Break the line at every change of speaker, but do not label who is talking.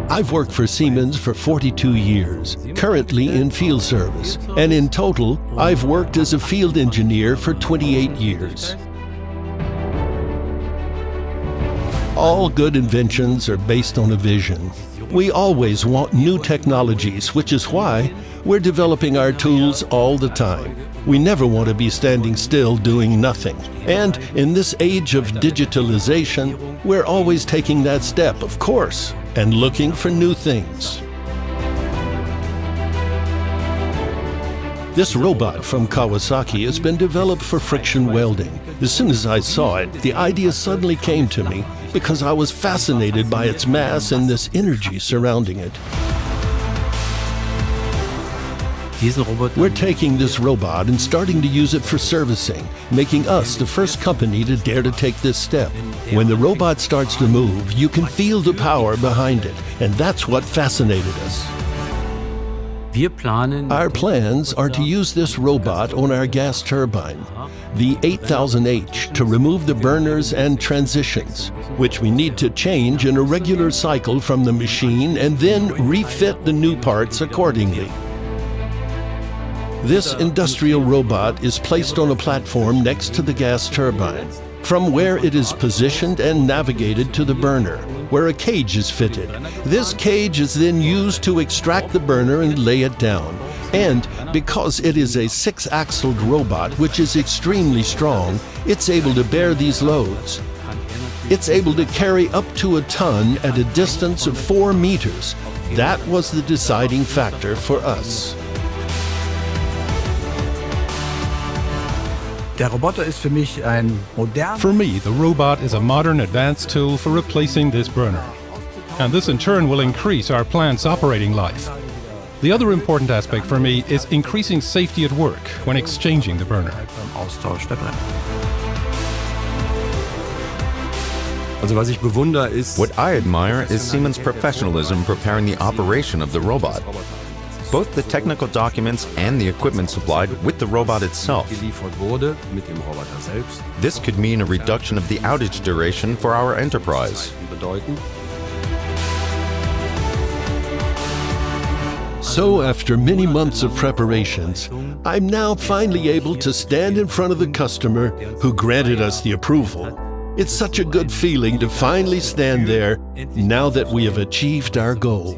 I've worked for Siemens for 42 years, currently in field service, and in total, I've worked as a field engineer for 28 years. All good inventions are based on a vision. We always want new technologies, which is why we're developing our tools all the time. We never want to be standing still doing nothing. And in this age of digitalization, we're always taking that step, of course, and looking for new things. This robot from Kawasaki has been developed for friction welding. As soon as I saw it, the idea suddenly came to me because I was fascinated by its mass and this energy surrounding it. We're taking this robot and starting to use it for servicing, making us the first company to dare to take this step. When the robot starts to move, you can feel the power behind it, and that's what fascinated us. Our plans are to use this robot on our gas turbine, the 8000H, to remove the burners and transitions, which we need to change in a regular cycle from the machine and then refit the new parts accordingly. This industrial robot is placed on a platform next to the gas turbine, from where it is positioned and navigated to the burner, where a cage is fitted. This cage is then used to extract the burner and lay it down. And because it is a 6-axled robot which is extremely strong, it's able to bear these loads. It's able to carry up to a ton at a distance of 4 meters. That was the deciding factor for us.
For me, the robot is a modern advanced tool for replacing this burner. And this in turn will increase our plant's operating life. The other important aspect for me is increasing safety at work when exchanging the burner.
What I admire is Siemens' professionalism preparing the operation of the robot. Both the technical documents and the equipment supplied with the robot itself. This could mean a reduction of the outage duration for our enterprise.
So after many months of preparations, I'm now finally able to stand in front of the customer who granted us the approval. It's such a good feeling to finally stand there now that we have achieved our goal.